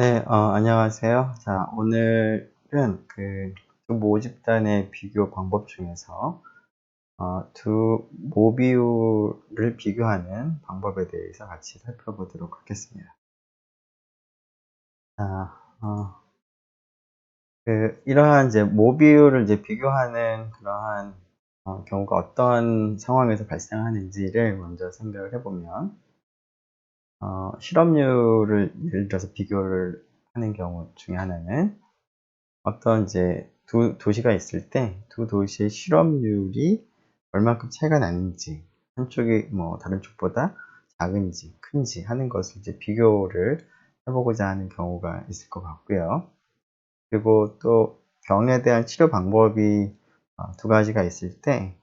네, 안녕하세요. 자, 오늘은 두 모집단의 비교 방법 중에서 두 모비율을 비교하는 방법에 대해서 같이 살펴보도록 하겠습니다. 자, 이러한 이제 모비율을 이제 비교하는 그러한 경우가 어떤 상황에서 발생하는지를 먼저 생각을 해보면, 실업률을 예를 들어서 비교를 하는 경우 중에 하나는 어떤 이제 두 도시가 있을 때 두 도시의 실업률이 얼만큼 차이가 나는지, 한쪽이 뭐 다른 쪽보다 작은지 큰지 하는 것을 이제 비교를 해보고자 하는 경우가 있을 것 같고요. 그리고 또 병에 대한 치료 방법이 두 가지가 있을 때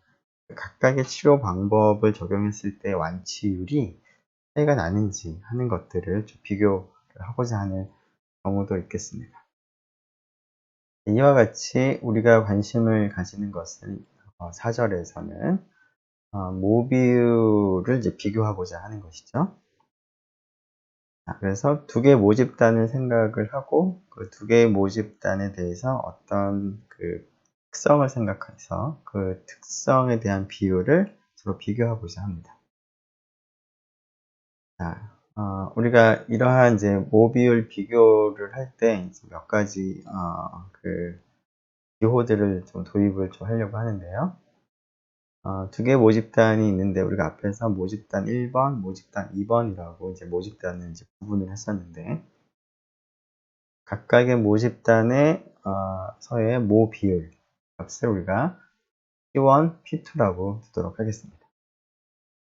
각각의 치료 방법을 적용했을 때 완치율이 차이가 나는지 하는 것들을 좀 비교를 하고자 하는 경우도 있겠습니다. 이와 같이 우리가 관심을 가지는 것은 4절에서는 모비율을 이제 비교하고자 하는 것이죠. 그래서 두 개의 모집단을 생각을 하고 그 두 개의 모집단에 대해서 어떤 특성을 생각해서 그 특성에 대한 비율을 서로 비교하고자 합니다. 자, 우리가 이러한 이제 모비율 비교를 할 때 몇 가지 기호들을 좀 도입을 좀 하려고 하는데요. 두 개의 모집단이 있는데 우리가 앞에서 모집단 1번, 모집단 2번이라고 이제 모집단을 이제 구분을 했었는데 각각의 모집단의 서의 모 비율 값을 우리가 P1, P2라고 두도록 하겠습니다.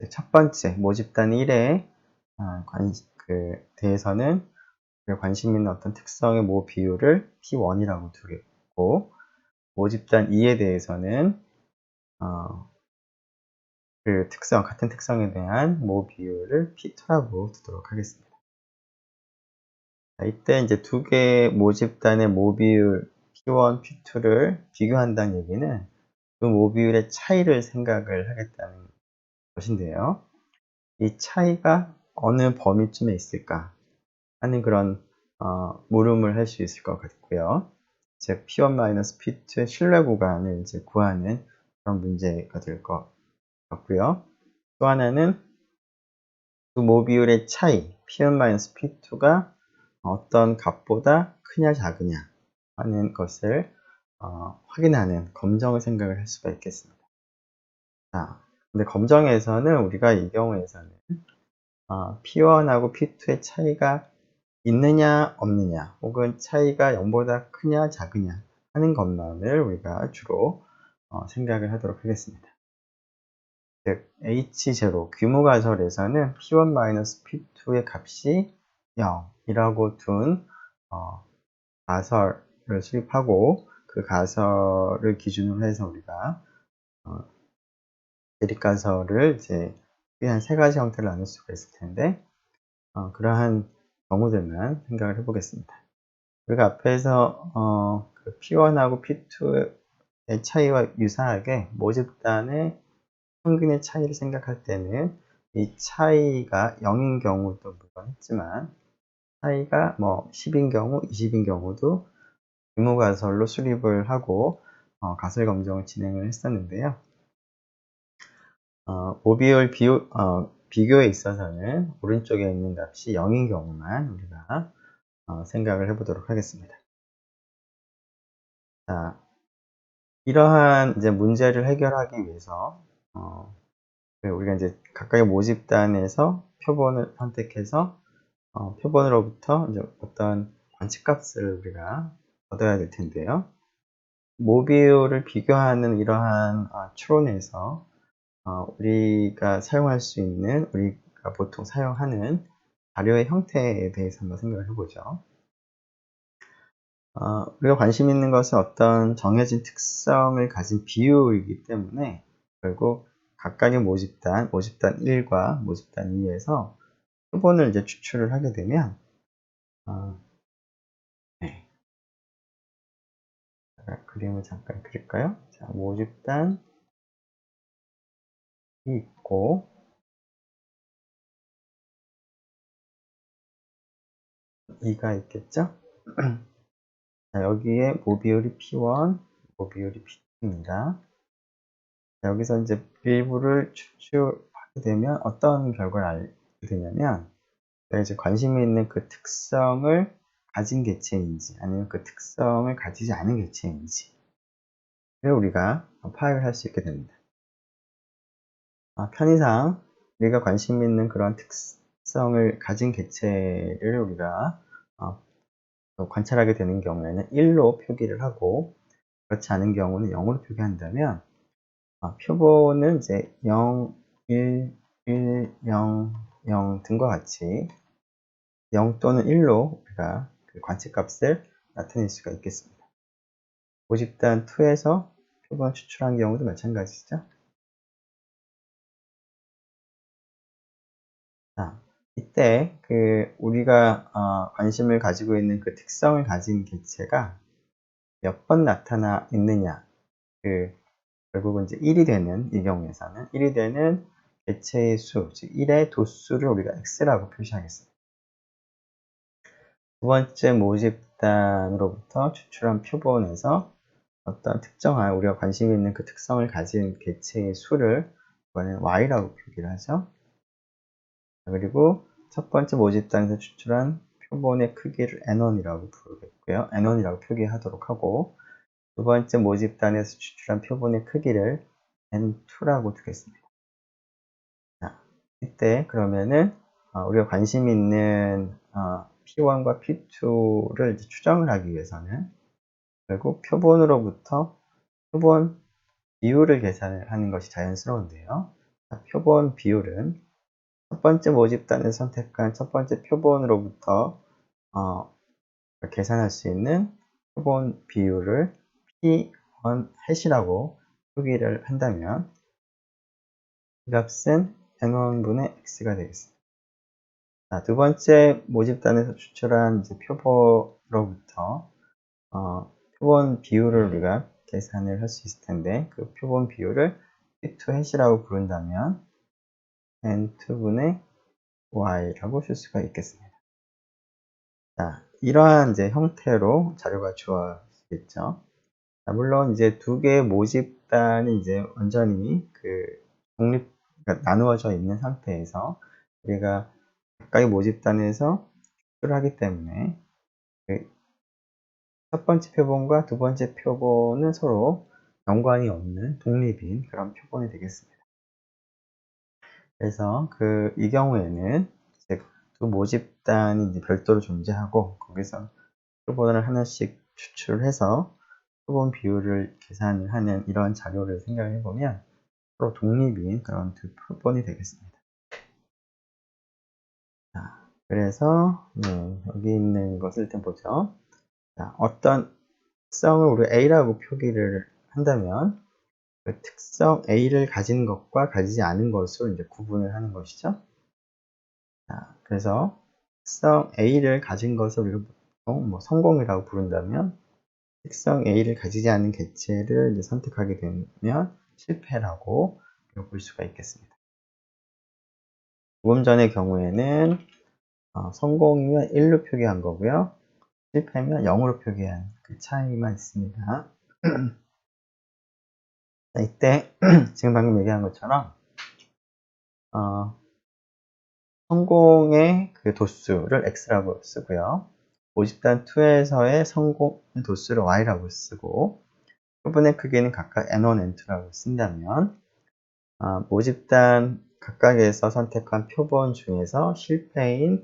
첫 번째 모집단 1에 대해서는 관심 있는 어떤 특성의 모 비율을 P1이라고 두겠고 모집단 2에 대해서는 같은 특성에 대한 모 비율을 P2라고 두도록 하겠습니다. 자, 이때 이제 두 개의 모집단의 모 비율 P1, P2를 비교한다는 얘기는 그 모 비율의 차이를 생각을 하겠다는 것인데요. 이 차이가 어느 범위쯤에 있을까 하는 그런 물음을 할 수 있을 것 같고요. 즉 P1-P2의 신뢰 구간을 이제 구하는 그런 문제가 될 것 같고요. 또 하나는 두 모비율의 차이, P1-P2가 어떤 값보다 크냐 작으냐 하는 것을 확인하는 검정을 생각을 할 수가 있겠습니다. 자, 근데 검정에서는 우리가 이 경우에서는 P1하고 P2의 차이가 있느냐 없느냐 혹은 차이가 0보다 크냐 작으냐 하는 것만을 우리가 주로 생각을 하도록 하겠습니다. 즉 H0 규모가설에서는 P1-P2의 값이 0이라고 둔 가설을 수립하고 그 가설을 기준으로 해서 우리가 대립가설을 이제 한 세 가지 형태로 나눌 수가 있을 텐데 그러한 경우들만 생각을 해보겠습니다. 우리가 앞에서 P1하고 P2의 차이와 유사하게 모집단의 평균의 차이를 생각할 때는 이 차이가 0인 경우도 물론 있지만 차이가 뭐 10인 경우, 20인 경우도 규모 가설로 수립을 하고 가설 검정을 진행을 했었는데요. 모비율 비교에 있어서는 오른쪽에 있는 값이 0인 경우만 우리가 생각을 해보도록 하겠습니다. 자, 이러한 이제 문제를 해결하기 위해서 우리가 이제 각각의 모집단에서 표본을 선택해서 표본으로부터 이제 어떤 관측값을 우리가 얻어야 될 텐데요. 모비율을 비교하는 이러한 추론에서 우리가 사용할 수 있는 우리가 보통 사용하는 자료의 형태에 대해서 한번 생각을 해보죠. 우리가 관심 있는 것은 어떤 정해진 특성을 가진 비율이기 때문에 결국 각각의 모집단 1과 모집단 2에서 표본을 이제 추출을 하게 되면 네. 그림을 잠깐 그릴까요? 자, 모집단이 있고 2가 있겠죠? 자, 여기에 모비율이 P1, 모비율이 P2입니다. 여기서 이제 일부를 추출하게 되면 어떤 결과를 알게 되냐면, 내가 이제 관심이 있는 그 특성을 가진 개체인지, 아니면 그 특성을 가지지 않은 개체인지를 우리가 파악을 할 수 있게 됩니다. 편의상 우리가 관심 있는 그런 특성을 가진 개체를 우리가 관찰하게 되는 경우에는 1로 표기를 하고, 그렇지 않은 경우는 0으로 표기한다면, 표본은 이제 0, 1, 1, 0, 0 등과 같이 0 또는 1로 우리가 그 관측값을 나타낼 수가 있겠습니다. 모집단 2에서 표본 추출한 경우도 마찬가지죠. 자, 이때 우리가 관심을 가지고 있는 그 특성을 가진 개체가 몇 번 나타나 있느냐, 결국은 이제 1이 되는, 이 경우에서는 1이 되는 개체의 수, 즉 1의 도수를 우리가 x라고 표시하겠습니다. 두 번째 모집단으로부터 추출한 표본에서 어떤 특정한 우리가 관심 있는 그 특성을 가진 개체의 수를 이번엔 y라고 표기를 하죠. 그리고 첫 번째 모집단에서 추출한 표본의 크기를 n1이라고 부르겠고요. n1이라고 표기하도록 하고, 두 번째 모집단에서 추출한 표본의 크기를 n2라고 두겠습니다. 자, 이때 그러면은 우리가 관심 있는 P1과 P2를 추정을 하기 위해서는 결국 표본으로부터 표본 비율을 계산을 하는 것이 자연스러운데요. 자, 표본 비율은 첫 번째 모집단에서 선택한 첫 번째 표본으로부터 계산할 수 있는 표본 비율을 P1 hat이라고 표기를 한다면, 이 값은 n1분의 x가 되겠습니다. 자, 두 번째 모집단에서 추출한 이제 표본으로부터 표본 비율을 우리가 계산을 할 수 있을 텐데, 그 표본 비율을 P2 hat이라고 부른다면 n2분의 y라고 쓸 수가 있겠습니다. 자, 이러한 이제 형태로 자료가 주어지겠죠. 자, 물론 이제 두 개의 모집단이 이제 완전히 그러니까 나누어져 있는 상태에서 우리가 각각의 모집단에서 추출을 하기 때문에 첫 번째 표본과 두 번째 표본은 서로 연관이 없는 독립인 그런 표본이 되겠습니다. 그래서 이 경우에는 이제 두 모집단이 이제 별도로 존재하고, 거기서 표본을 하나씩 추출해서 표본 비율을 계산을 하는 이런 자료를 생각을 해보면 서로 독립인 그런 두 표본이 되겠습니다. 자, 그래서 여기 있는 것을 일단 보죠. 자, 어떤 특성을 우리 A라고 표기를 한다면 그 특성 A를 가진 것과 가지지 않은 것을 이제 구분을 하는 것이죠. 자, 그래서 특성 A를 가진 것을 우리가 보통 성공이라고 부른다면, 특성 A를 가지지 않은 개체를 이제 선택하게 되면 실패라고 볼 수가 있겠습니다. 조금 전의 경우에는 성공이면 1로 표기한 거고요. 실패면 0으로 표기한 그 차이만 있습니다. 자, 이때 지금 방금 얘기한 것처럼 성공의 그 도수를 x라고 쓰고요. 모집단 2에서의 성공의 도수를 y라고 쓰고, 표본의 크기는 각각 n1, n2라고 쓴다면, 모집단 각각에서 선택한 표본 중에서 실패에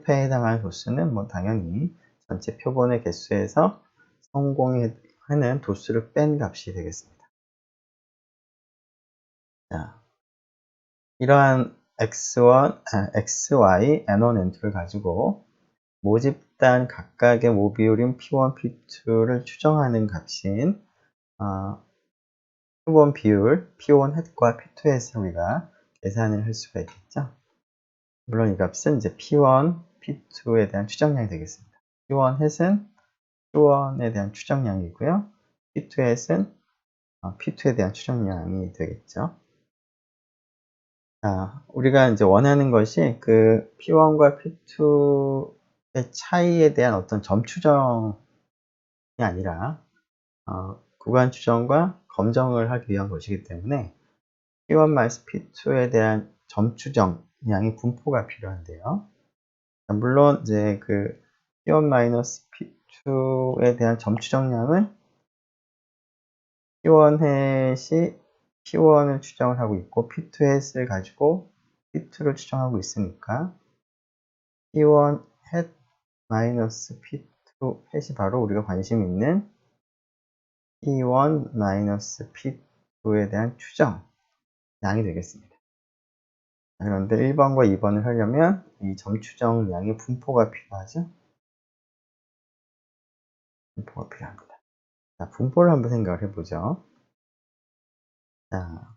해당하는 도수는 당연히 전체 표본의 개수에서 성공에 하는 도수를 뺀 값이 되겠습니다. 자, 이러한 x1, xy, n1, n2를 가지고 모집단 각각의 모비율인 P1, P2를 추정하는 값인 표본 비율 P1 hat과 P2 hat을 우리가 계산을 할 수가 있겠죠. 물론 이 값은 이제 P1, P2에 대한 추정량이 되겠습니다. P1 hat은 P1에 대한 추정량이고요. P2 hat은 P2에 대한 추정량이 되겠죠. 자, 우리가 이제 원하는 것이 그 P1과 차이에 대한 어떤 점 추정이 아니라 구간 추정과 검정을 하기 위한 것이기 때문에 P1-P2에 대한 점 추정 양의 분포가 필요한데요. 물론 이제 그 P1-P2에 대한 점 추정량은 P1 햇이 P1을 추정을 하고 있고 P2 햇을 가지고 P2를 추정하고 있으니까 P1 햇 마이너스 P2 햇이 바로 우리가 관심 있는 P1 마이너스 P2에 대한 추정 양이 되겠습니다. 그런데 1번과 2번을 하려면 이 점추정량의 분포가 필요하죠. 분포가 필요합니다. 자, 분포를 한번 생각을 해보죠. 자,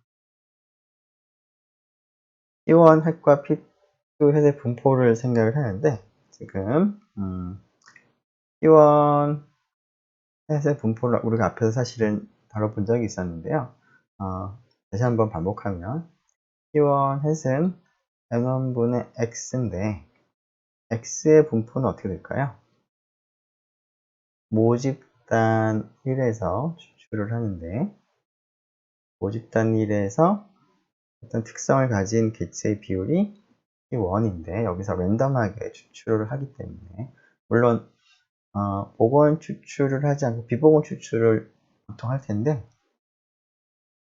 P1 햇과 P2 햇의 분포를 생각을 하는데 지금 P1 햇의 분포를 우리가 앞에서 사실은 다뤄본 적이 있었는데요. 다시 한번 반복하면 P1 햇은 N1분의 X인데 X의 분포는 어떻게 될까요? 모집단 1에서 추출을 하는데 모집단 1에서 어떤 특성을 가진 개체의 비율이 P1인데 여기서 랜덤하게 추출을 하기 때문에 물론 복원 추출을 하지 않고 비복원 추출을 보통 할 텐데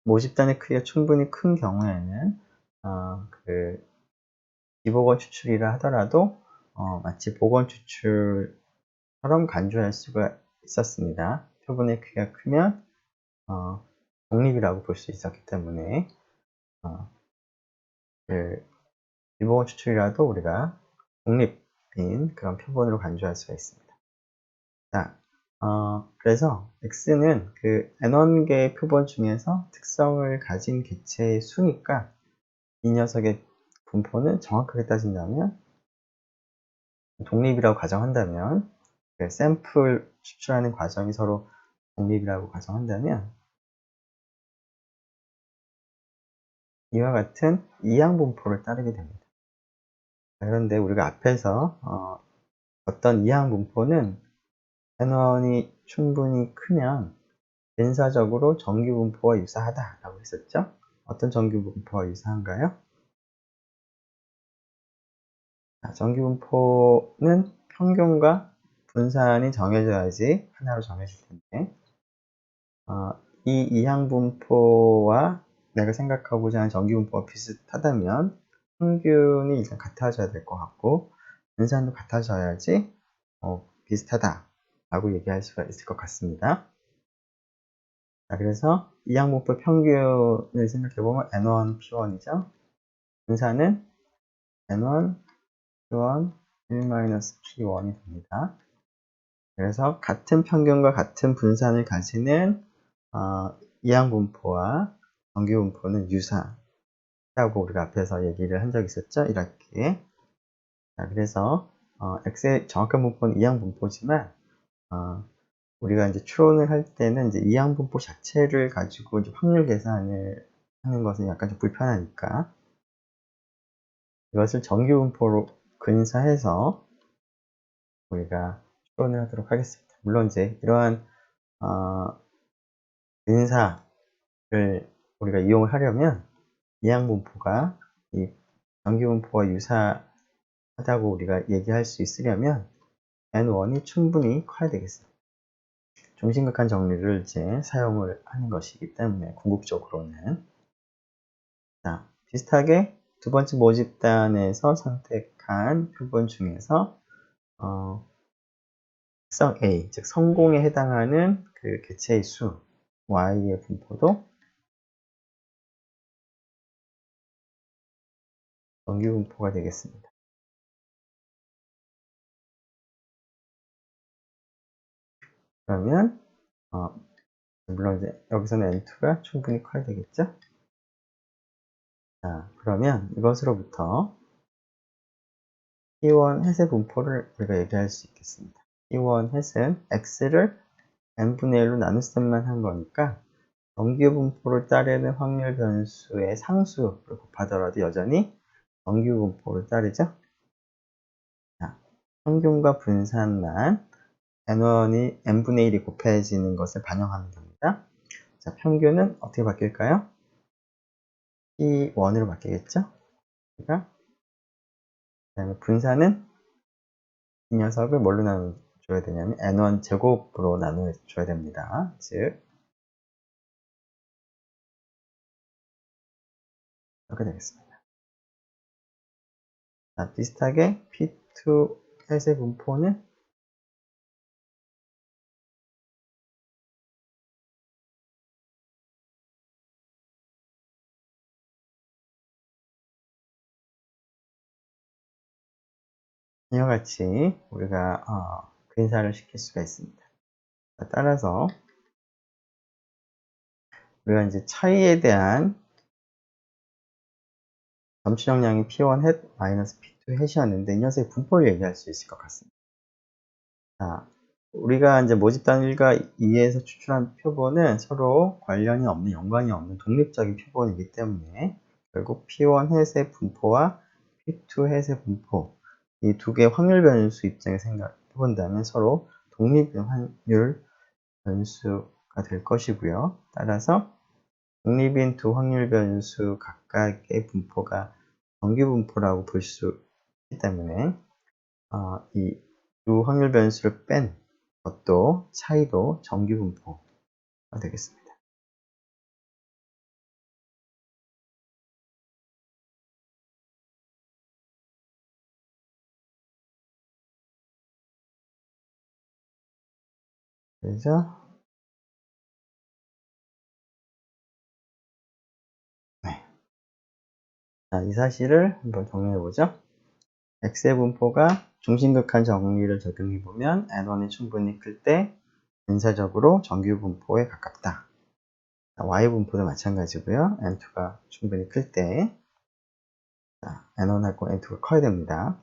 모집단의 크기가 충분히 큰 경우에는 그 비복원 추출이라 하더라도 마치 복원 추출처럼 간주할 수가 있었습니다. 표본의 크기가 크면 독립이라고 볼 수 있었기 때문에 그 비복원 추출이라도 우리가 독립인 그런 표본으로 간주할 수가 있습니다. 자, 그래서 X는 그 N1개의 표본 중에서 특성을 가진 개체의 수니까 이 녀석의 분포는 정확하게 따진다면 독립이라고 가정한다면 그 샘플 추출하는 과정이 서로 독립이라고 가정한다면 이와 같은 이항 분포를 따르게 됩니다. 그런데 우리가 앞에서 어떤 이항 분포는 N1이 충분히 크면 근사적으로 정규 분포와 유사하다라고 했었죠. 어떤 정규 분포와 유사한가요? 정규 분포는 평균과 분산이 정해져야지 하나로 정해질 텐데 이 이항 분포와 내가 생각하고자 하는 정규 분포가 비슷하다면 평균이 일단 같아져야 될 것 같고 분산도 같아져야지 비슷하다라고 얘기할 수가 있을 것 같습니다. 자, 그래서 이항 분포 평균을 생각해보면 N1, P1이죠. 분산은 N1, P1, 1-P1이 됩니다. 그래서 같은 평균과 같은 분산을 가지는 이항 분포와 정규 분포는 유사하다고 우리가 앞에서 얘기를 한 적이 있었죠. 1학기에. 자, 그래서 X의 정확한 분포는 이항 분포지만 우리가 이제 추론을 할 때는 이제 이항 분포 자체를 가지고 이제 확률 계산을 하는 것은 약간 좀 불편하니까 이것을 정규 분포로 근사해서 우리가 추론을 하도록 하겠습니다. 물론 이제 이러한 근사를 우리가 이용을 하려면 이항 분포가 이 정규 분포와 유사하다고 우리가 얘기할 수 있으려면 N1이 충분히 커야 되겠습니다. 좀 심각한 정리를 이제 사용을 하는 것이기 때문에 궁극적으로는 자, 비슷하게 두 번째 모집단에서 선택한 표본 중에서 특성 A, 즉 성공에 해당하는 그 개체의 수 Y의 분포도 정규 분포가 되겠습니다. 그러면 물론 이제 여기서는 N2가 충분히 커야 되겠죠? 자, 그러면 이것으로부터 P1 햇의 분포를 우리가 얘기할 수 있겠습니다. P1 햇은 X를 n분의 1로 나눗셈만 한 거니까 정규 분포를 따르는 확률 변수의 상수를 곱하더라도 여전히 정규 분포를 따르죠. 자, 평균과 분산만 n1이 n분의 1이 곱해지는 것을 반영하면 됩니다. 자, 평균은 어떻게 바뀔까요? P1으로 바뀌겠죠? 그 다음에 분산은 이 녀석을 뭘로 나눠줘야 되냐면 n1 제곱으로 나눠줘야 됩니다. 즉 이렇게 되겠습니다. 자, 비슷하게 P2 햇의 분포는 이와 같이 우리가 근사를 시킬 수가 있습니다. 자, 따라서 우리가 이제 차이에 대한 점취정량이 P1 햇 마이너스 P2 햇이었는데 이 녀석의 분포를 얘기할 수 있을 것 같습니다. 자, 우리가 이제 모집단 1과 2에서 추출한 표본은 서로 관련이 없는, 연관이 없는 독립적인 표본이기 때문에 결국 P1 햇의 분포와 P2 햇의 분포, 이 두 개의 확률 변수 입장에서 생각해 본다면 서로 독립 확률 변수가 될 것이고요. 따라서 독립인 두 확률 변수 각각의 분포가 정규 분포라고 볼 수 있기 때문에 이 두 확률 변수를 뺀 것도 차이도 정규 분포가 되겠습니다. 그래서 네. 자, 이 사실을 한번 정리해 보죠. X의 분포가 중심극한 정리를 적용해 보면 N1이 충분히 클 때 근사적으로 정규 분포에 가깝다. Y 분포도 마찬가지고요. N2가 충분히 클 때 N1하고 N2가 커야 됩니다.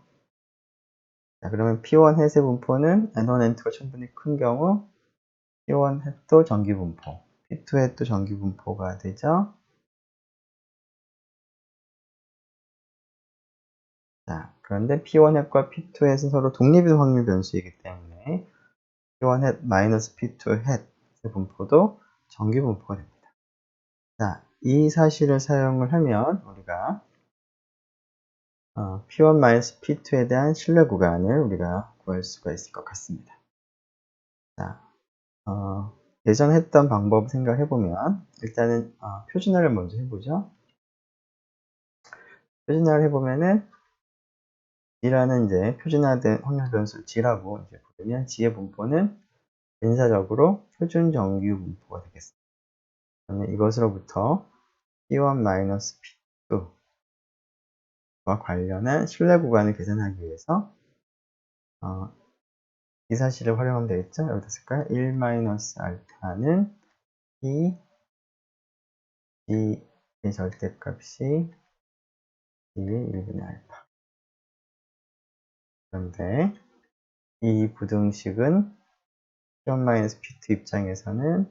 자, 그러면 P1 햇의 분포는 N1, N2가 충분히 큰 경우 P1 햇도 정규 분포, P2 햇도 정규 분포가 되죠. 자, 그런데 P1 햇과 P2 햇은 서로 독립의 확률 변수이기 때문에 P1 햇 마이너스 P2 햇의 분포도 정규 분포가 됩니다. 자, 이 사실을 사용을 하면 우리가 P1 마이너스 P2에 대한 신뢰 구간을 우리가 구할 수가 있을 것 같습니다. 자, 예전 했던 방법 생각해 보면 일단은 표준화를 먼저 해보죠. 표준화를 해보면은 G라는 이제 표준화된 확률 변수 G라고 이제 부르면 G의 분포는 근사적으로 표준 정규 분포가 되겠습니다. 그러면 이것으로부터 P1-P2와 관련한 신뢰 구간을 계산하기 위해서 이 사실을 활용하면 되겠죠? 여기다 쓸까요? 1-알파는 P G의 절대값이 G의 1분의 알파. 그런데 이 부등식은 P1-P2 입장에서는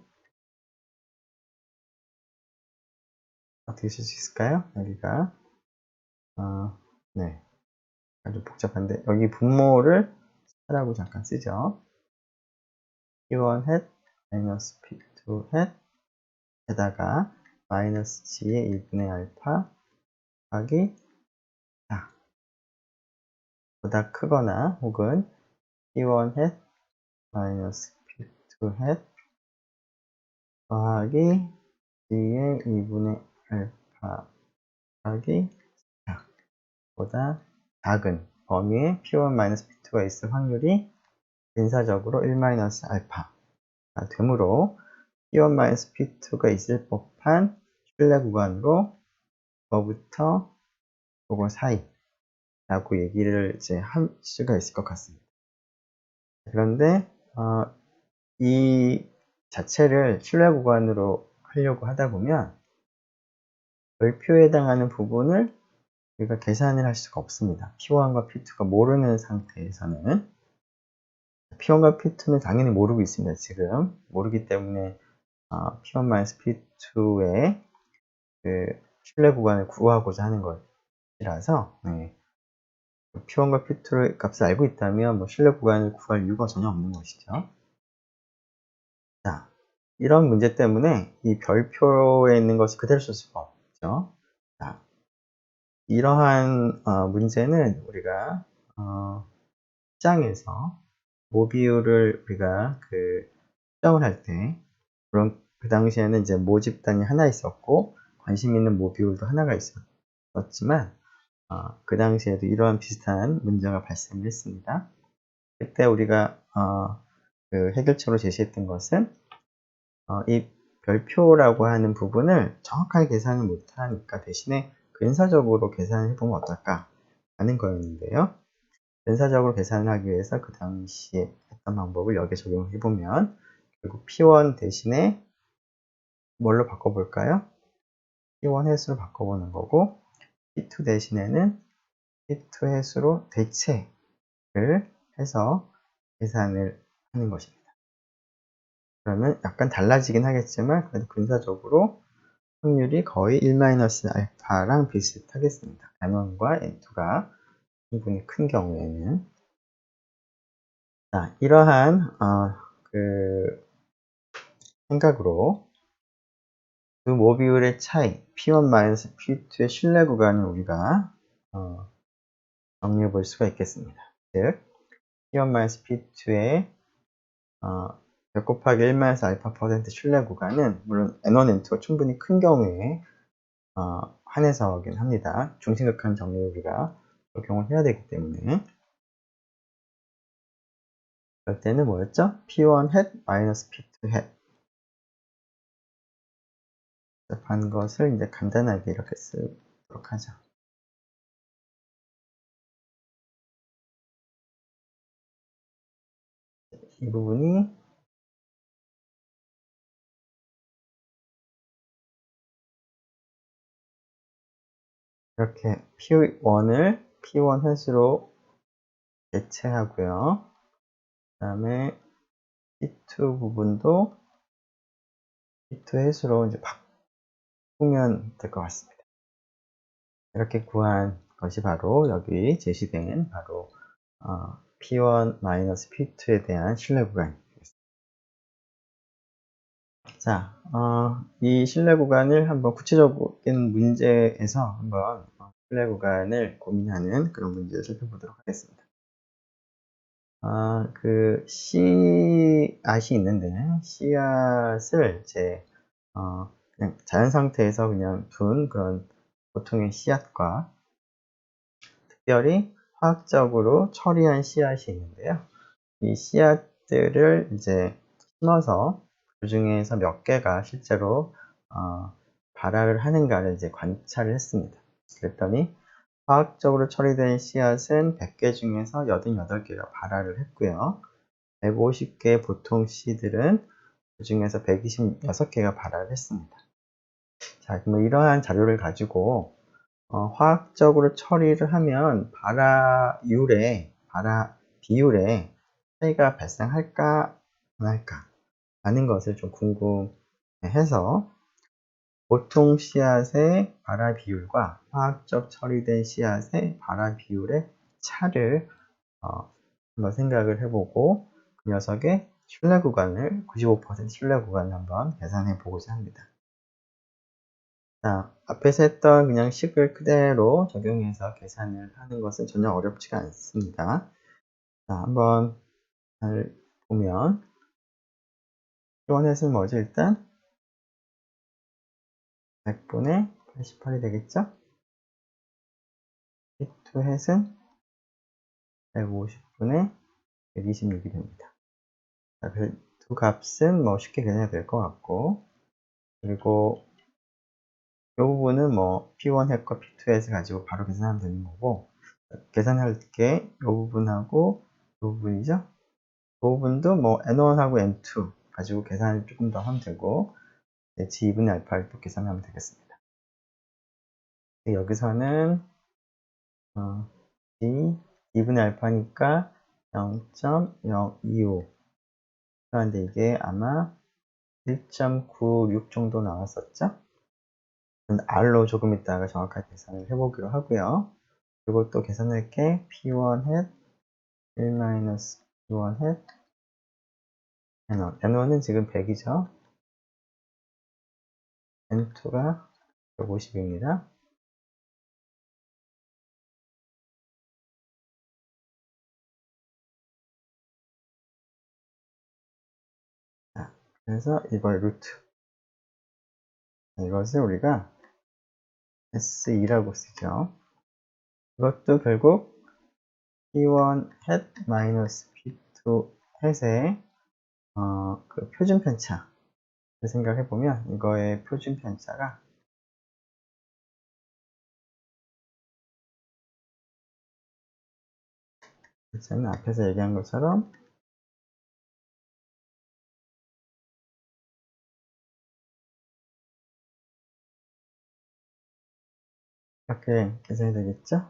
어떻게 쓸 수 있을까요? 여기가 네, 아주 복잡한데 여기 분모를 하라고 잠깐 쓰죠. P1 햇 마이너스 P2 햇 에다가 마이너스 G의 1분의 알파 곱하기 4 보다 크거나 혹은 P1 햇 마이너스 P2 햇 더하기 G의 2분의 알파 곱하기 4 보다 작은 범위에 P1-P2가 있을 확률이 근사적으로 1-알파가 되므로 P1-P2가 있을 법한 신뢰 구간으로 그거부터 그거 사이라고 얘기를 이제 할 수가 있을 것 같습니다. 그런데 이 자체를 신뢰 구간으로 하려고 하다 보면 별표에 해당하는 부분을 우리가 계산을 할 수가 없습니다. P1과 P2가 모르는 상태에서는 P1과 P2는 당연히 모르고 있습니다. 지금 모르기 때문에 P1-P2의 그 신뢰 구간을 구하고자 하는 것이라서 P1과 P2의 값을 알고 있다면 뭐 신뢰 구간을 구할 이유가 전혀 없는 것이죠. 자, 이런 문제 때문에 이 별표에 있는 것을 그대로 쓸 수가 없죠. 자, 이러한 문제는 우리가 시장에서 모비율을 우리가 수정을 할 때, 물론 그 당시에는 이제 모집단이 하나 있었고 관심 있는 모비율도 하나가 있었지만 그 당시에도 이러한 비슷한 문제가 발생을 했습니다. 그때 우리가 해결책으로 제시했던 것은 이 별표라고 하는 부분을 정확하게 계산을 못하니까 대신에 근사적으로 계산을 해보면 어떨까 하는 거였는데요. 근사적으로 계산을 하기 위해서 그 당시에 했던 방법을 여기에 적용을 해보면 결국 P1 대신에 뭘로 바꿔볼까요? P1 횟수로 바꿔보는 거고 P2 대신에는 P2 횟수로 대체를 해서 계산을 하는 것입니다. 그러면 약간 달라지긴 하겠지만 그래도 근사적으로 확률이 거의 1-알파랑 비슷하겠습니다. N1과 N2가 충분히 큰 경우에는. 자, 이러한 생각으로 그 모비율의 차이 P1-P2의 신뢰 구간을 우리가 정리해 볼 수가 있겠습니다. 즉 P1-P2의 100 곱하기 1-알파% 신뢰 구간은 물론 N1, N2가 충분히 큰 경우에 한해서긴 합니다. 중심각한 정리를 우리가 적용을 해야 되기 때문에. 그럴 때는 뭐였죠? P1 hat P2 hat 한 것을 이제 간단하게 이렇게 쓰도록 하죠. 이 부분이 이렇게 P1을 P1 횟수로 대체하고요. 그 다음에 P2 부분도 P2 횟수로 이제 바꾸면 될 것 같습니다. 이렇게 구한 것이 바로 여기 제시된 바로 P1-P2에 대한 신뢰 구간입니다. 자, 이 신뢰 구간을 한번 구체적인 문제에서 한번 신뢰 구간을 고민하는 그런 문제를 살펴보도록 하겠습니다. 씨앗이 있는데, 씨앗을 그냥 자연 상태에서 그냥 둔 그런 보통의 씨앗과 특별히 화학적으로 처리한 씨앗이 있는데요. 이 씨앗들을 이제 심어서 그 중에서 몇 개가 실제로 발화를 하는가를 이제 관찰을 했습니다. 그랬더니 화학적으로 처리된 씨앗은 100개 중에서 88개가 발화를 했고요. 150개 보통 씨들은 그 중에서 126개가 발화를 했습니다. 자, 그럼 이러한 자료를 가지고 화학적으로 처리를 하면 발화 비율에 차이가 발생할까 안 할까 하는 것을 좀 궁금해서 보통 씨앗의 발화 비율과 화학적 처리된 씨앗의 발화 비율의 차를 한번 생각을 해보고 그 녀석의 신뢰 구간을 95% 신뢰 구간을 한번 계산해 보고자 합니다. 자, 앞에서 했던 그냥 식을 그대로 적용해서 계산을 하는 것은 전혀 어렵지가 않습니다. 자, 한번 잘 보면 P1 햇은 뭐죠? 일단 100분의 88이 되겠죠? P2 햇은 150분의 126이 됩니다. 자, 그 두 값은 뭐 쉽게 계산이 될 것 같고, 그리고 이 부분은 뭐 P1 햇과 P2 햇을 가지고 바로 계산하면 되는 거고, 계산할 게 이 부분하고 이 부분이죠? 이 부분도 뭐 N1하고 N2 가지고 계산을 조금 더 하면 되고, G2분의 알파를 또 계산하면 되겠습니다. 여기서는 G 2분의 알파니까 0.025 그런데 이게 아마 1.96 정도 나왔었죠? R로 조금 이따가 정확하게 계산을 해보기로 하고요. 그리고 또 계산할게. P1 hat 1-P1 hat N1. N1은 지금 100이죠. N2가 150입니다. 자, 그래서 이걸 루트. 이것을 우리가 S2라고 쓰죠. 이것도 결국 P1 hat 마이너스 P2 hat의 그 표준 편차 생각해보면 이거의 표준 편차가 저는 앞에서 얘기한 것처럼 이렇게 계산이 되겠죠?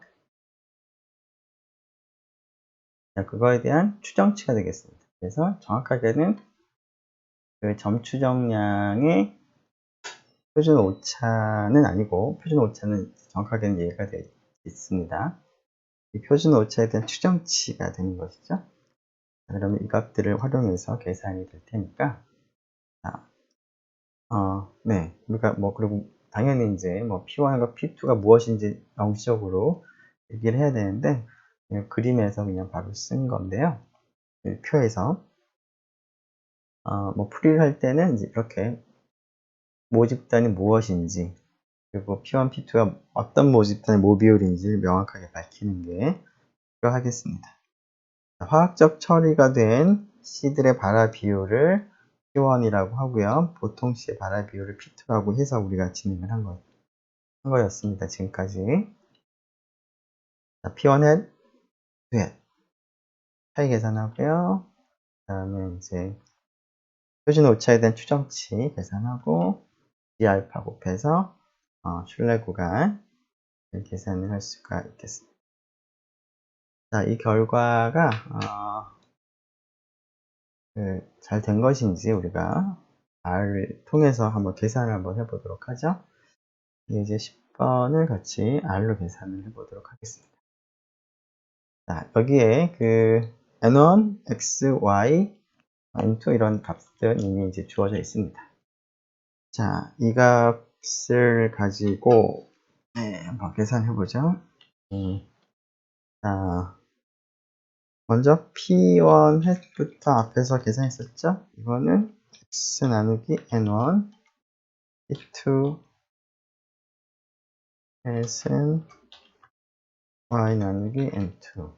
자, 그거에 대한 추정치가 되겠습니다. 그래서 정확하게는 그 점 추정량의 표준 오차는 아니고, 표준 오차는 정확하게는 얘기가 되어 있습니다. 이 표준 오차에 대한 추정치가 되는 것이죠. 자, 그러면 이 값들을 활용해서 계산이 될 테니까, 자, 네. 우리가 그리고 당연히 이제 P1과 P2가 무엇인지 명시적으로 얘기를 해야 되는데, 그림에서 그냥 바로 쓴 건데요. 표에서. 풀이를 할 때는 이제 이렇게 모집단이 무엇인지, 그리고 P1, P2가 어떤 모집단의 모비율인지를 명확하게 밝히는 게 필요하겠습니다. 화학적 처리가 된 C들의 발화 비율을 P1이라고 하고요. 보통 C의 발화 비율을 P2라고 해서 우리가 진행을 한 거였습니다. 지금까지. 자, P1 hat, 2 hat. 차이 계산하고요. 그 다음에 이제 표준 오차에 대한 추정치 계산하고 G알파 곱해서 출래 구간 계산을 할 수가 있겠습니다. 자, 이 결과가 잘 된 것인지 우리가 R을 통해서 한번 계산을 한번 해보도록 하죠. 이제 10번을 같이 R로 계산을 해보도록 하겠습니다. 자, 여기에 그 N1, X, Y, N2 이런 값들은 이미 이제 주어져 있습니다. 자, 이 값을 가지고 한번 계산해보죠. 자, 먼저 P1 햇부터 앞에서 계산했었죠? 이거는 X 나누기 N1, P2 햇은 Y 나누기 N2.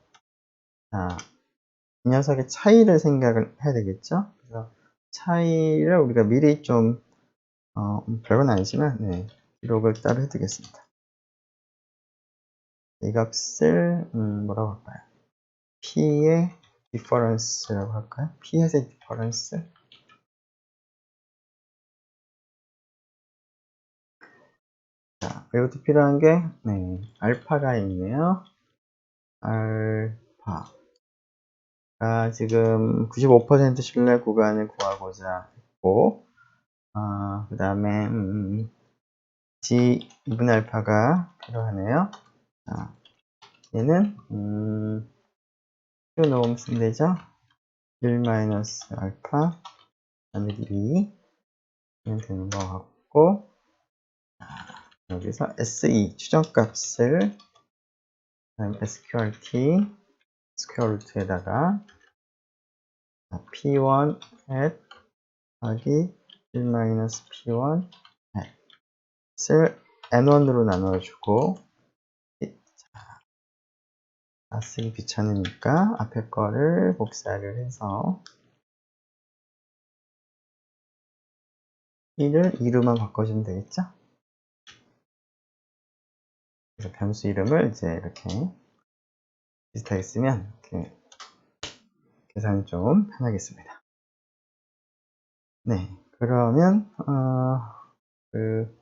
자, 이 녀석의 차이를 생각을 해야 되겠죠? 그래서 차이를 우리가 미리 좀, 별건 아니지만, 기록을 따로 해두겠습니다. 이 값을, 뭐라고 할까요? P의 디퍼런스라고 할까요? P의 디퍼런스? 자, 그리고 또 필요한 게, 알파가 있네요. 알파가 지금 95% 신뢰 구간을 구하고자 했고, 그 다음에, G 2분의 알파가 필요하네요. 자, 얘는, Q 넣으면 쓰면 되죠? 1 마이너스 알파 나누기 2는 되는 것 같고, 여기서 SE 추정값을 SQRT 스퀘어 루트에다가 P1 at 하기 1 마이너스 P1 at을 N1으로 나눠주고, 다 쓰기 귀찮으니까 앞에 거를 복사를 해서 1을 2로만 바꿔주면 되겠죠? 그래서 변수 이름을 이제 이렇게 비슷하게 쓰면 이렇게 계산이 좀 편하겠습니다. 네, 그러면 그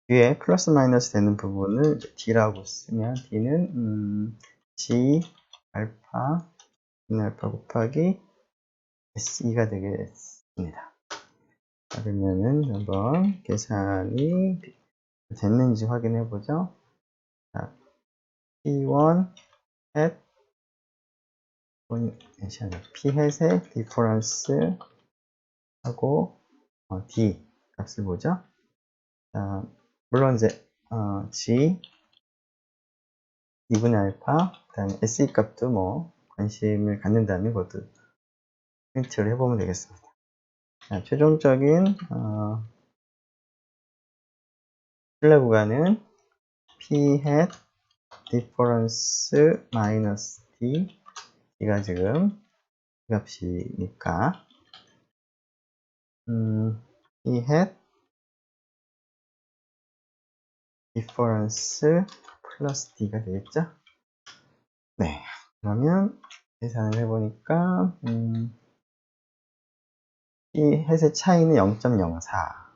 뒤에 플러스 마이너스 되는 부분을 D라고 쓰면 D는 G 알파 알파 곱하기 SE가 되겠습니다. 그러면은 한번 계산이 됐는지 확인해 보죠. 자, P1 hat P hat의 difference 하고 D 값을 보죠. 자, 물론 이제 G 2분의 알파, 그 다음에 SE 값도 뭐 관심을 갖는다면 그것도 프린트를 해보면 되겠습니다. 자, 최종적인 신뢰 구간은 P hat difference minus D, D가 지금 이 값이니까 P hat difference 플러스 D가 되겠죠? 네, 그러면 계산을 해보니까 P hat의 차이는 0.04.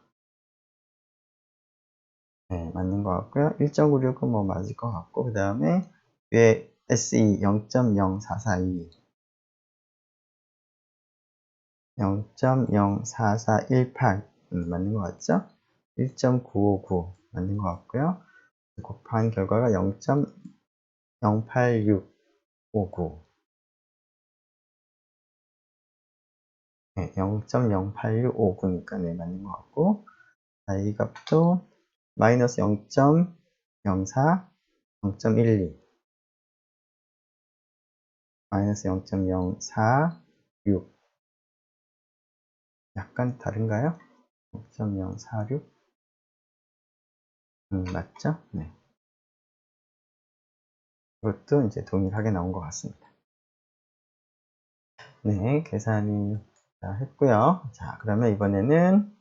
네, 맞는 것 같고요. 1.96은 뭐 맞을 것 같고, 그 다음에 위에 SE 0.0442, 0.04418 맞는 것 같죠? 1.959 맞는 것 같고요. 곱한 결과가 0.08659. 네, 0.08659니까 네, 맞는 것 같고, 자, 이 값도 마이너스 0.04, 0.12, 마이너스 0.046. 약간 다른가요? 0.046? 맞죠? 네. 이것도 이제 동일하게 나온 것 같습니다. 네, 계산이 했고요. 자, 그러면 이번에는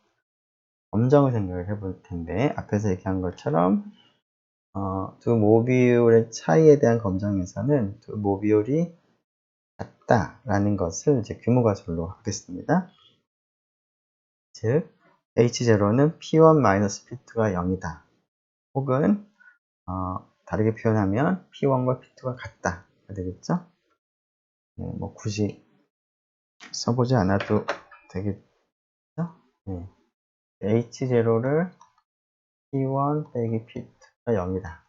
검정을 생각을 해볼 텐데, 앞에서 얘기한 것처럼 두 모듈의 차이에 대한 검정에서는 두 모듈이 같다라는 것을 이제 규모가설로 하겠습니다. 즉, H0는 P1-P2가 0이다. 혹은 다르게 표현하면 P1과 P2가 같다. 되겠죠? 네, 뭐 굳이 써보지 않아도 되겠죠? 네. H0를 P1 빼기 P2가 0이다.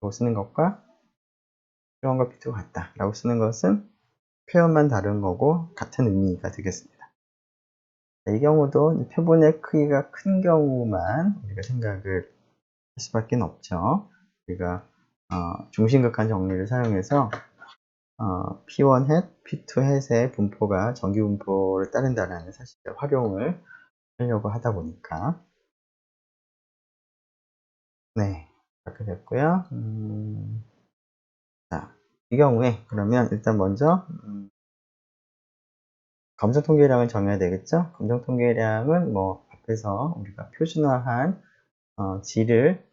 라고 쓰는 것과 P1과 P2가 같다. 라고 쓰는 것은 표현만 다른 거고 같은 의미가 되겠습니다. 이 경우도 표본의 크기가 큰 경우만 우리가 생각을 할 수밖에 없죠. 우리가 중심극한 정리를 사용해서 P1 hat, P2 hat의 분포가 정기 분포를 따른다는 사실을 활용을 하려고 하다 보니까 네, 그렇게 됐고요. 자, 이 경우에 그러면 일단 먼저 검정 통계량을 정해야 되겠죠? 검정 통계량은 뭐 앞에서 우리가 표준화한 G를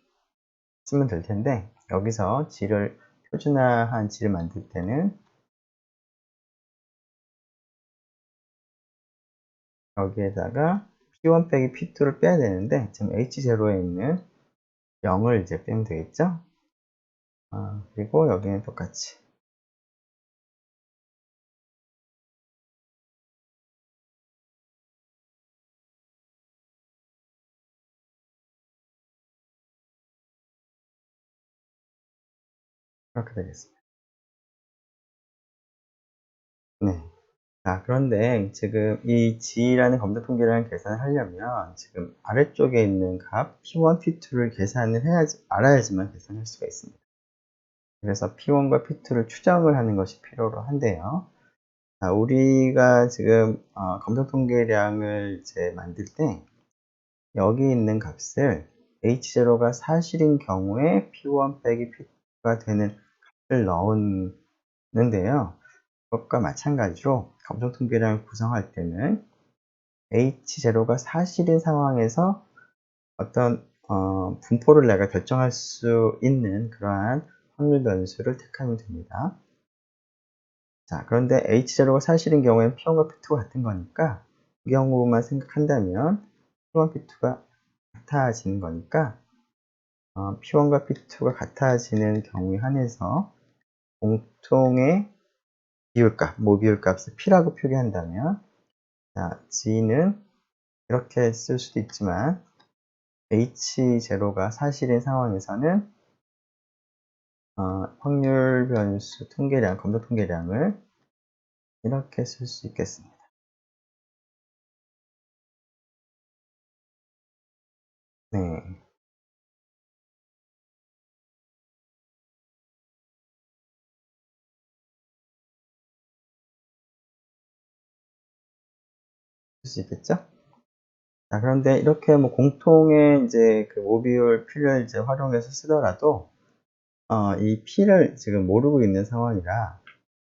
쓰면 될 텐데 여기서 G를 표준화한 G를 만들 때는 여기에다가 P1 빼기 P2를 빼야 되는데 지금 H0에 있는 0을 이제 빼면 되겠죠? 그리고 여기는 똑같이 그렇게 되겠습니다. 네. 자, 그런데 지금 이 G라는 검정 통계량을 계산을 하려면 지금 아래쪽에 있는 값 P1, P2를 계산을 알아야지만 계산할 수가 있습니다. 그래서 P1과 P2를 추정을 하는 것이 필요로 한데요. 자, 우리가 지금 검정 통계량을 이제 만들 때 여기 있는 값을 H0가 사실인 경우에 P1 빼기 P2가 되는 값을 넣었는데요. 그것과 마찬가지로 검정 통계량을 구성할 때는 H0가 사실인 상황에서 어떤 분포를 내가 결정할 수 있는 그러한 확률 변수를 택하면 됩니다. 자, 그런데 H0가 사실인 경우에는 P1과 P2가 같은 거니까 이 경우만 생각한다면 P1, P2가 같아지는 거니까 P1과 P2가 같아지는 경우에 한해서 공통의 비율값, 모비율값을 P라고 표기한다면 자, G는 이렇게 쓸 수도 있지만 H0가 사실인 상황에서는 확률 변수 통계량, 검정 통계량을 이렇게 쓸 수 있겠습니다. 네. 쓸 수 있겠죠? 자, 그런데 이렇게 뭐 공통의 이제 그 모듈 P를 이제 활용해서 쓰더라도, 이 P를 지금 모르고 있는 상황이라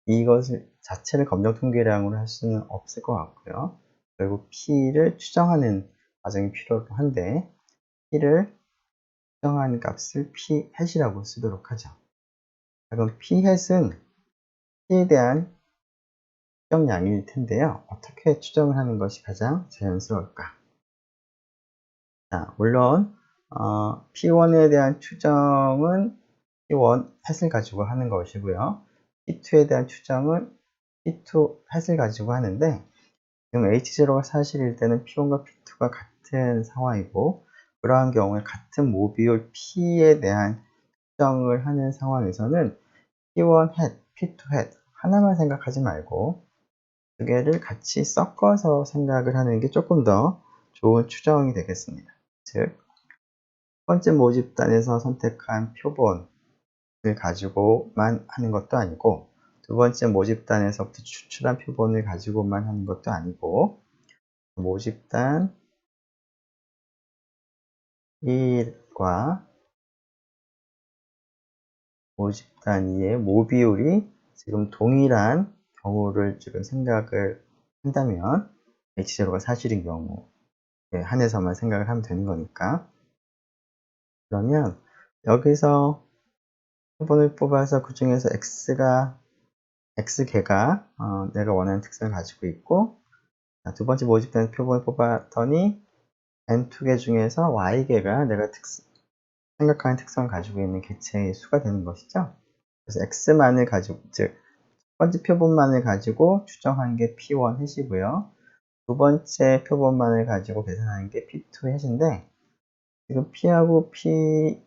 이것을 자체를 검정 통계량으로 할 수는 없을 것 같고요. 결국 P를 추정하는 과정이 필요로 한데, P를 추정하는 값을 P hat이라고 쓰도록 하죠. 자, 그럼 P hat은 P에 대한 추정량일 텐데요. 어떻게 추정을 하는 것이 가장 자연스러울까? 자, 물론 P1에 대한 추정은 P1 hat을 가지고 하는 것이고요. P2에 대한 추정은 P2 hat을 가지고 하는데, 지금 H0가 사실일 때는 P1과 P2가 같은 상황이고, 그러한 경우에 같은 모듈 P에 대한 추정을 하는 상황에서는 P1 hat, P2 hat 하나만 생각하지 말고 두 개를 같이 섞어서 생각을 하는 게 조금 더 좋은 추정이 되겠습니다. 즉, 첫 번째 모집단에서 선택한 표본을 가지고만 하는 것도 아니고, 두 번째 모집단에서부터 추출한 표본을 가지고만 하는 것도 아니고, 모집단 1과 모집단 2의 모비율이 지금 동일한 경우를 지금 생각을 한다면, H0가 사실인 경우에 한해서만 생각을 하면 되는 거니까, 그러면 여기서 표본을 뽑아서 그 중에서 X개가 내가 원하는 특성을 가지고 있고, 두 번째 모집단 표본을 뽑았더니 N2개 중에서 Y개가 내가 생각하는 특성을 가지고 있는 개체의 수가 되는 것이죠. 그래서 X만을 가지고, 즉, 첫 번째 표본만을 가지고 추정한 게 P1 hat이고요. 두 번째 표본만을 가지고 계산하는 게 P2 hat인데, 지금 P하고 P1과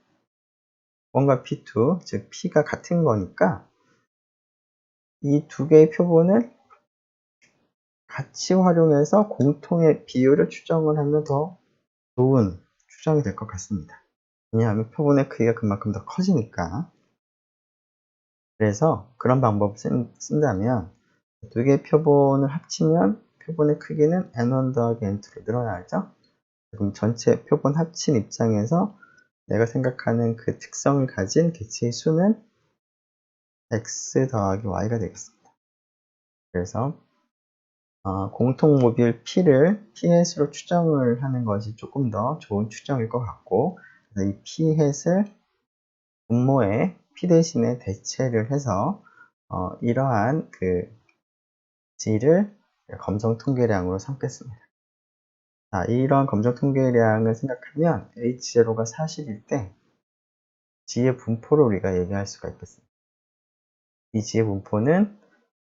P2, 즉 P가 같은 거니까 이 두 개의 표본을 같이 활용해서 공통의 비율을 추정을 하면 더 좋은 추정이 될 것 같습니다. 왜냐하면 표본의 크기가 그만큼 더 커지니까. 그래서 그런 방법을 쓴다면 두 개의 표본을 합치면 표본의 크기는 n1 더하기 n2로 늘어나죠. 그럼 전체 표본 합친 입장에서 내가 생각하는 그 특성을 가진 개체의 수는 x 더하기 y가 되겠습니다. 그래서 공통 모듈 P를 P-hat으로 추정을 하는 것이 조금 더 좋은 추정일 것 같고, 이 P-hat을 분모에 P 대신에 대체를 해서 이러한 그 G를 검정 통계량으로 삼겠습니다. 자, 이런 검정 통계량을 생각하면 H0가 사실일 때 G의 분포를 우리가 얘기할 수가 있겠습니다. 이 G의 분포는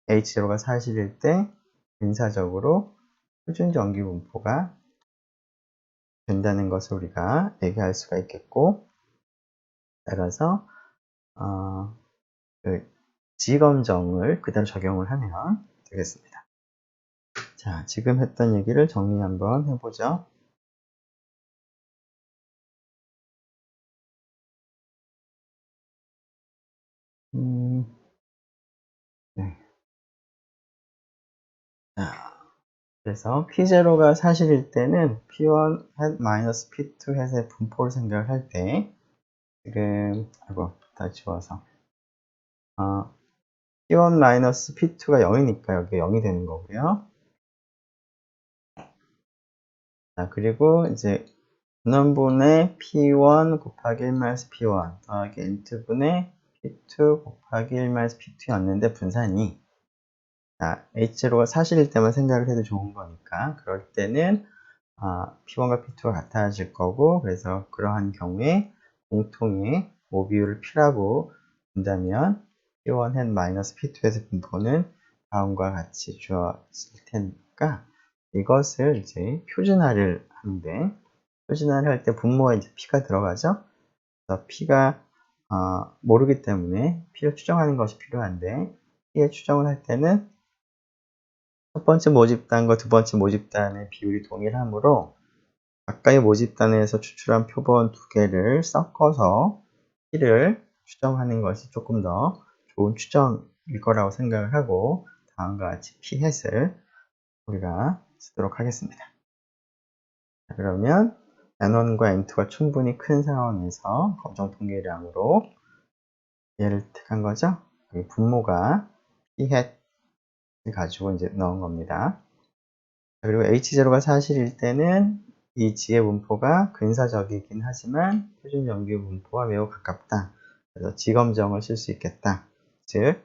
H0가 사실일 때 근사적으로 표준 전기 분포가 된다는 것을 우리가 얘기할 수가 있겠고, 따라서 그 G검정을 그대로 적용을 하면 되겠습니다. 자, 지금 했던 얘기를 정리 한번 해보죠. 네. 자, 그래서 P0가 사실일 때는 P1 hat 마이너스 P2 hat의 분포를 생각을 할 때, 지금, 다 지워서, P1 마이너스 P2가 0이니까 여기 0이 되는 거고요. 자, 그리고 이제 분원분의 P1 곱하기 1 마이너스 P1 더하기 N2분의 P2 곱하기 1 마이너스 P2였는데, 분산이 H0가 사실일 때만 생각을 해도 좋은 거니까, 그럴 때는 P1과 P2가 같아질 거고, 그래서 그러한 경우에 공통의 모비율을 P라고 본다면 P1 hat 마이너스 P2에서 분포는 다음과 같이 주어질 테니까, 이것을 이제 표준화를 하는데, 표준화를 할 때 분모에 이제 P가 들어가죠. 그래서 P가 모르기 때문에 P를 추정하는 것이 필요한데, P의 추정을 할 때는 첫 번째 모집단과 두 번째 모집단의 비율이 동일하므로 가까이 모집단에서 추출한 표본 두 개를 섞어서 P를 추정하는 것이 조금 더 좋은 추정일 거라고 생각을 하고, 다음과 같이 P햇을 우리가 쓰도록 하겠습니다. 그러면 N1과 N2가 충분히 큰 상황에서 검정 통계량으로 얘를 택한 거죠. 여기 분모가 P햇을 가지고 이제 넣은 겁니다. 그리고 H0가 사실일 때는 이 지의 분포가 근사적이긴 하지만 표준 정규 분포와 매우 가깝다. 그래서 지검정을 쓸 수 있겠다. 즉,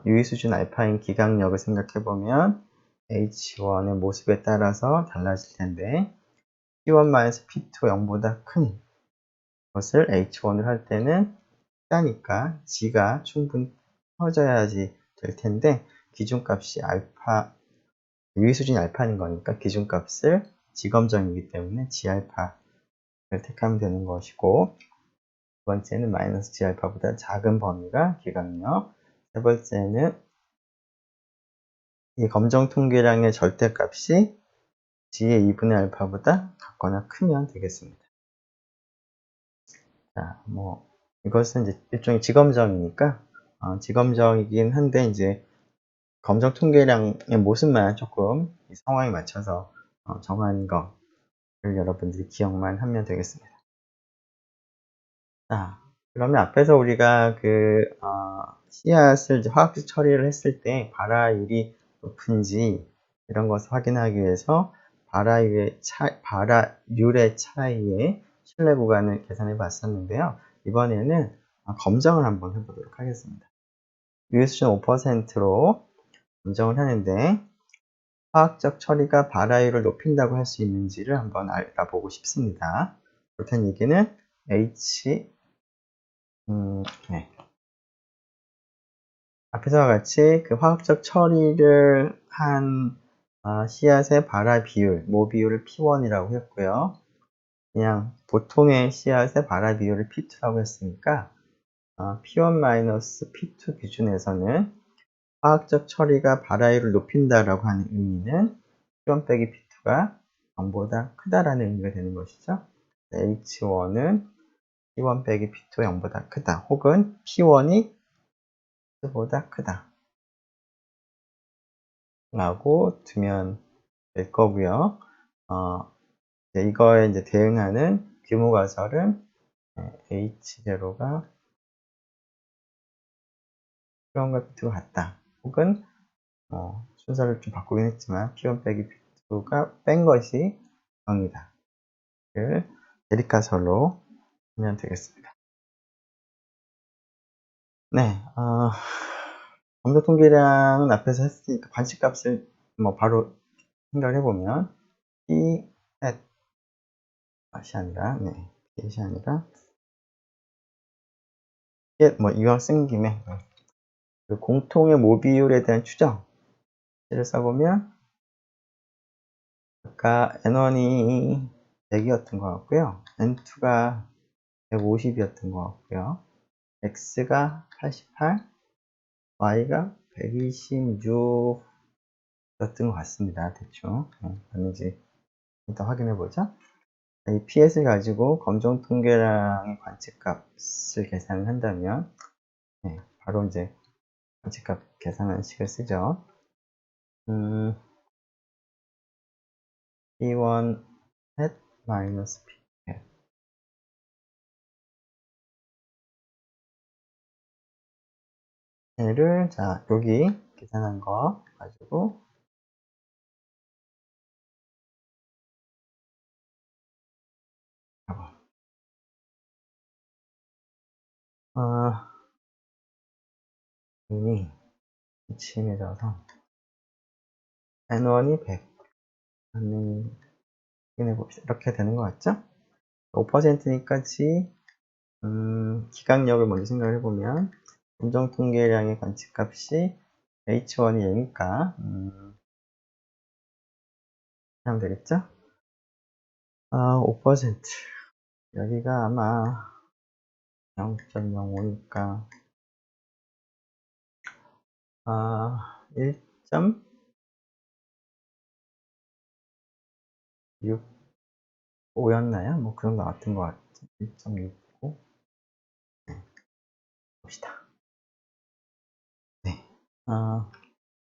유의 수준 알파인 기강력을 생각해 보면 H1의 모습에 따라서 달라질 텐데, P1-P2 0보다 큰 것을 H1을 할 때는 크다니까 G가 충분히 커져야지 될 텐데, 기준값이 알파, 유의 수준이 알파인 거니까 기준값을 지검정이기 때문에 G알파를 택하면 되는 것이고, 두 번째는 마이너스 G알파보다 작은 범위가 기강력, 세 번째는 이 검정 통계량의 절대값이 G의 2분의 알파보다 같거나 크면 되겠습니다. 자, 이것은 이제 일종의 지검정이니까, 지검정이긴 한데, 이제, 검정 통계량의 모습만 조금 이 상황에 맞춰서 정한 거를 여러분들이 기억만 하면 되겠습니다. 자, 그러면 앞에서 우리가 씨앗을 이제 화학적 처리를 했을 때 발화율이 높은지 이런 것을 확인하기 위해서 발화율의 차이의 신뢰 구간을 계산해 봤었는데요. 이번에는 검정을 한번 해보도록 하겠습니다. 유의 수준 5%로 검정을 하는데, 화학적 처리가 발화율을 높인다고 할 수 있는지를 한번 알아보고 싶습니다. 그렇다는 얘기는 네. 앞에서와 같이 그 화학적 처리를 한 씨앗의 발화 비율, 모 비율을 P1이라고 했고요. 그냥 보통의 씨앗의 발화 비율을 P2라고 했으니까 P1-P2 기준에서는 화학적 처리가 발화율을 높인다라고 하는 의미는 P1 빼기 P2가 0보다 크다라는 의미가 되는 것이죠. H1은 P1 빼기 P2가 0보다 크다, 혹은 P1이 P보다 크다 라고 두면 될 거고요. 이거에 이제 대응하는 규모 가설은 H0가 P1과 P2가 같다, 혹은 순서를 좀 바꾸긴 했지만 P1 빼기 P2가 뺀 것이 0이다 를 대립가설로 하면 되겠습니다. 네, 검정 통계량은 앞에서 했으니까 관측값을 바로 생각을 해보면 P at 이 아니라 P이 아니라 이왕 쓴 김에 그 공통의 모비율에 대한 추정을 써보면, 아까 N1이 100이었던 것 같고요, N2가 150이었던 것 같고요, X가 88, Y가 126 였던 것 같습니다. 대충 맞는지 일단 확인해 보자. 이 PS를 가지고 검정 통계량의 관측값을 계산을 한다면, 바로 이제 관측값 계산하는 식을 쓰죠. P1 hat 마이너스 P hat. 얘를 여기 계산한 거 가지고 이미 침해져서 N1이 100 확인해 봅시다. 이렇게 되는 것 같죠? 5%니까 기강력을 먼저 생각을 해보면, 검정 통계량의 관측값이 H1이 얘니까 하면 되겠죠? 5%. 여기가 아마 0.05니까 1.65였나요? 뭐 그런 거 같은 것 같지. 1.65. 네, 봅시다. 네.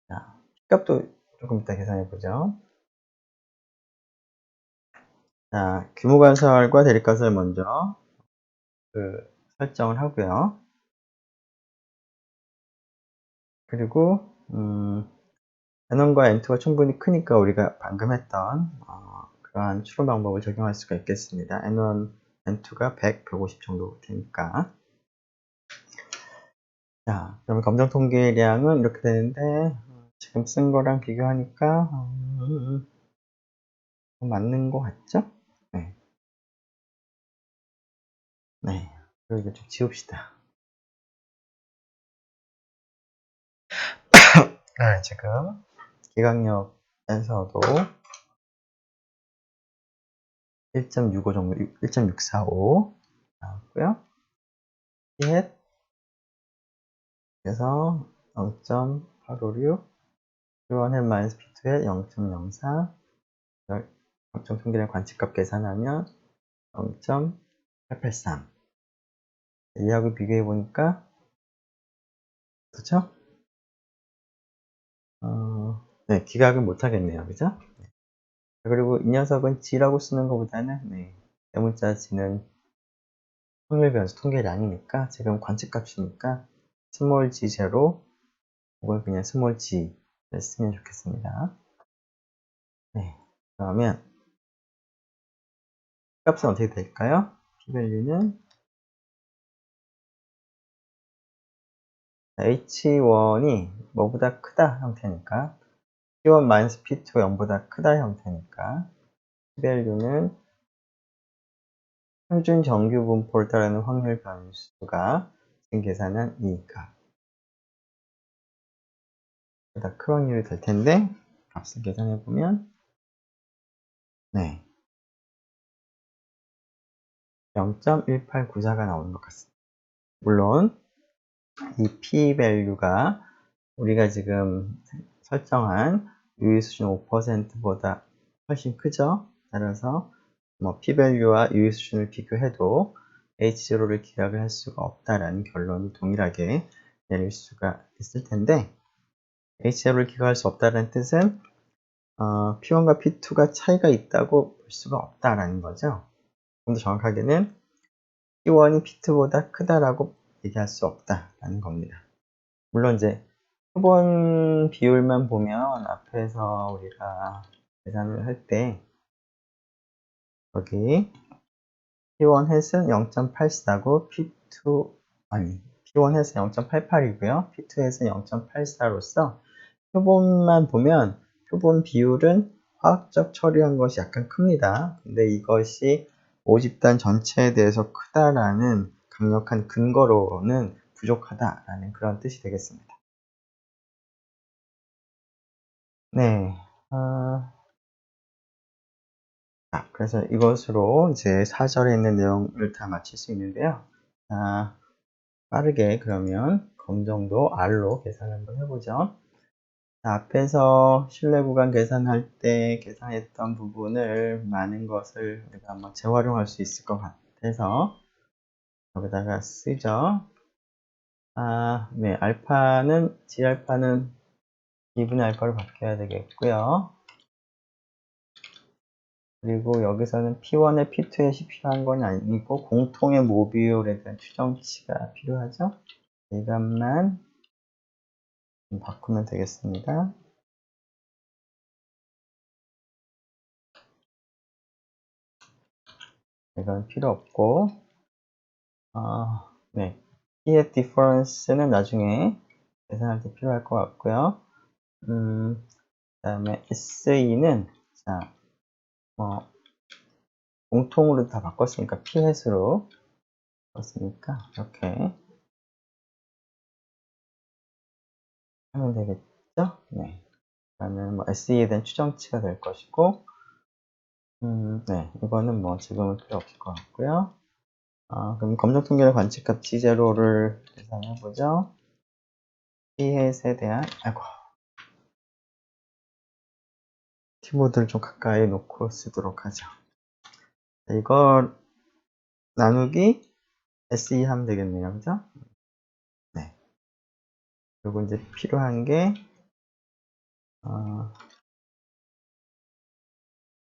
자, P값도 조금 이따 계산해 보죠. 자, 규모관설과 대립관설 먼저 설정을 하고요. 그리고 n1과 n2가 충분히 크니까 우리가 방금 했던 그러한 추론 방법을 적용할 수가 있겠습니다. n1, n2가 100, 150 정도 되니까. 자, 그러면 검정 통계량은 이렇게 되는데 지금 쓴 거랑 비교하니까 맞는 것 같죠? 네. 네. 그리고 이제 좀 지웁시다. 네, 지금 기강력에서도 1.65 정도, 1.645 나왔고요. 피햇 그래서 0.856, P1햇 마이너스 P2햇 0.04, 검정 통계량 관측값 계산하면 0.883. 얘하고 비교해 보니까 그렇죠? 네, 기각은 못 하겠네요, 그죠? 네. 그리고 이 녀석은 G라고 쓰는 것보다는 대문자 G는 확률 변수 통계량이니까 지금 관측값이니까 스몰 g 제로 혹은 그냥 스몰 g를 쓰면 좋겠습니다. 네, 그러면 값은 어떻게 될까요? p-value는 h1이 뭐보다 크다 형태니까 p1 p2 0보다 크다 형태니까 p-value는 평균 정규 분포를 따르는 확률 변수가 지금 계산한 이 값 보다 큰 확률이 될 텐데 값을 계산해 보면 네, 0.1894가 나오는 것 같습니다. 물론 이 p-value가 우리가 지금 설정한 유의수준 5%보다 훨씬 크죠? 따라서 뭐 p-value와 유의수준을 비교해도 h0를 기각을 할 수가 없다라는 결론이 동일하게 내릴 수가 있을 텐데 h0를 기각할 수 없다는 뜻은 p1과 p2가 차이가 있다고 볼 수가 없다라는 거죠. 좀 더 정확하게는 p1이 p2보다 크다라고 얘기할 수 없다라는 겁니다. 물론 이제 표본 비율만 보면 앞에서 우리가 계산을 할 때 여기 P1 햇은 0.84고 P1 햇은 0.88이고요. P2 햇은 0.84로서 표본만 보면 표본 비율은 화학적 처리한 것이 약간 큽니다. 근데 이것이 모집단 전체에 대해서 크다라는 강력한 근거로는 부족하다라는 그런 뜻이 되겠습니다. 네. 그래서 이것으로 이제 4절에 있는 내용을 다 마칠 수 있는데요. 빠르게 그러면 검정도 R로 계산 한번 해보죠. 앞에서 신뢰 구간 계산할 때 계산했던 부분을 많은 것을 우리가 한번 재활용할 수 있을 것 같아서 여기다가 쓰죠. 네, 알파는 G알파는 2분의 알파로 바뀌어야 되겠고요. 그리고 여기서는 P1에 P2에 필요한 건 아니고 공통의 모비율에 대한 추정치가 필요하죠. 이 값만 바꾸면 되겠습니다. 이건 필요 없고 네, P의 difference는 나중에 계산할 때 필요할 것 같고요. 그 다음에 SE는 자, 공통으로 다 바꿨으니까 P햇으로 바꿨으니까 이렇게 하면 되겠죠? 네. 그러면 뭐 SE에 대한 추정치가 될 것이고 네, 이거는 뭐 지금은 필요 없을 것 같고요. 그럼 검정통계의 관측값 G0를 계산해보죠. P햇에 대한, 키보드를 좀 가까이 놓고 쓰도록 하죠. 이걸 나누기 SE 하면 되겠네요. 그죠? 네. 그리고 이제 필요한 게,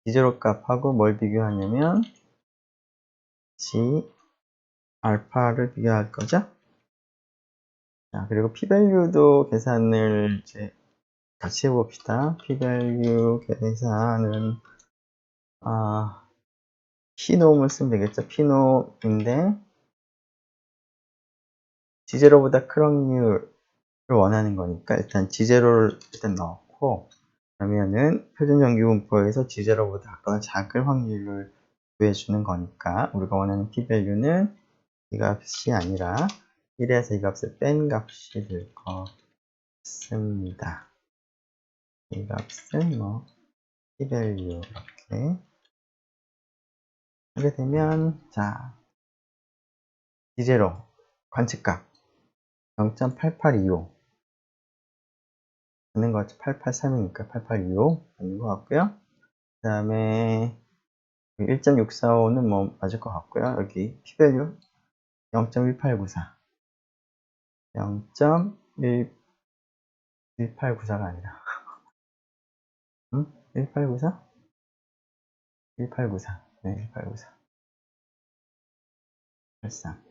G0 값하고 뭘 비교하냐면, G 알파를 비교할 거죠? 자, 그리고 P-value도 계산을 이제 같이 해봅시다. P-value 계산은, P놈을 쓰면 되겠죠? P놈인데, G0보다 큰 확률을 원하는 거니까, 일단 G0를 일단 넣고, 그러면은 표준정규분포에서 G0보다 가까운 작은 확률을 구해주는 거니까, 우리가 원하는 P-value는 이 값이 아니라 1에서 이 값을 뺀 값이 될 것입니다. 이 값은 뭐 P-value 이렇게 하게 되면, 자, G0 관측값 0.8825 되는 거 같죠? 883이니까 8825 되는 것 같고요. 그 다음에 1.645는 뭐 맞을 것 같고요. 여기 P-value 0.1894 0.1894가 아니라 1894? 1894 네, 1894 83.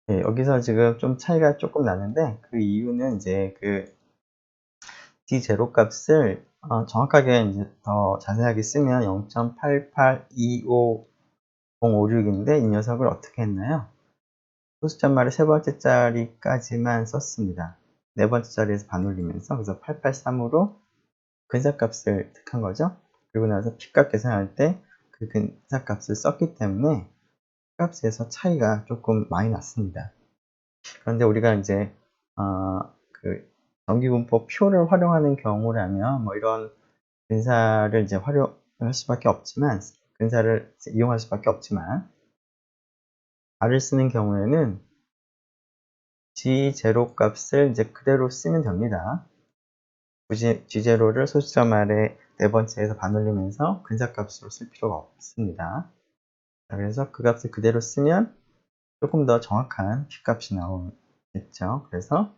네, 여기서 지금 좀 차이가 조금 나는데, 그 이유는 이제 그 D0 값을 정확하게 이제 더 자세하게 쓰면 0.8825056인데, 이 녀석을 어떻게 했나요? 소수점말의 세 번째 자리까지만 썼습니다. 네 번째 자리에서 반올리면서, 그래서 883으로 근사값을 택한 거죠. 그리고 나서 P값 계산할 때 그 근사값을 썼기 때문에 값에서 차이가 조금 많이 났습니다. 그런데 우리가 이제 그 정기분포 표를 활용하는 경우라면 뭐 이런 근사를 이제 활용할 수밖에 없지만, 근사를 이용할 수밖에 없지만, R을 쓰는 경우에는 G0 값을 이제 그대로 쓰면 됩니다. 굳이 G0를 소수점 아래 네 번째에서 반올리면서 근사값으로 쓸 필요가 없습니다. 그래서 그 값을 그대로 쓰면 조금 더 정확한 P값이 나오겠죠. 그래서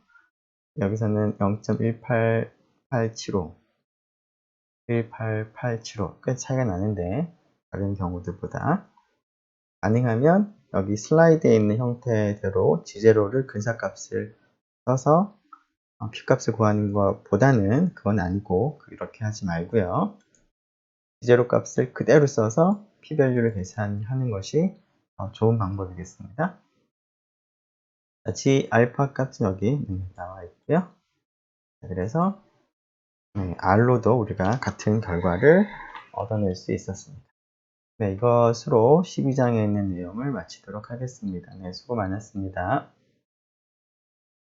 여기서는 0.1885 꽤 차이가 나는데, 다른 경우들보다 가능하면 여기 슬라이드에 있는 형태대로 G0를 근사값을 써서 P값을 구하는 것보다는, 그건 아니고 이렇게 하지 말고요. G0 값을 그대로 써서 P-value를 계산하는 것이 좋은 방법이겠습니다. G 알파 값은 여기 나와 있고요. 그래서 R로도 우리가 같은 결과를 얻어낼 수 있었습니다. 네, 이것으로 12장에 있는 내용을 마치도록 하겠습니다. 네, 수고 많았습니다.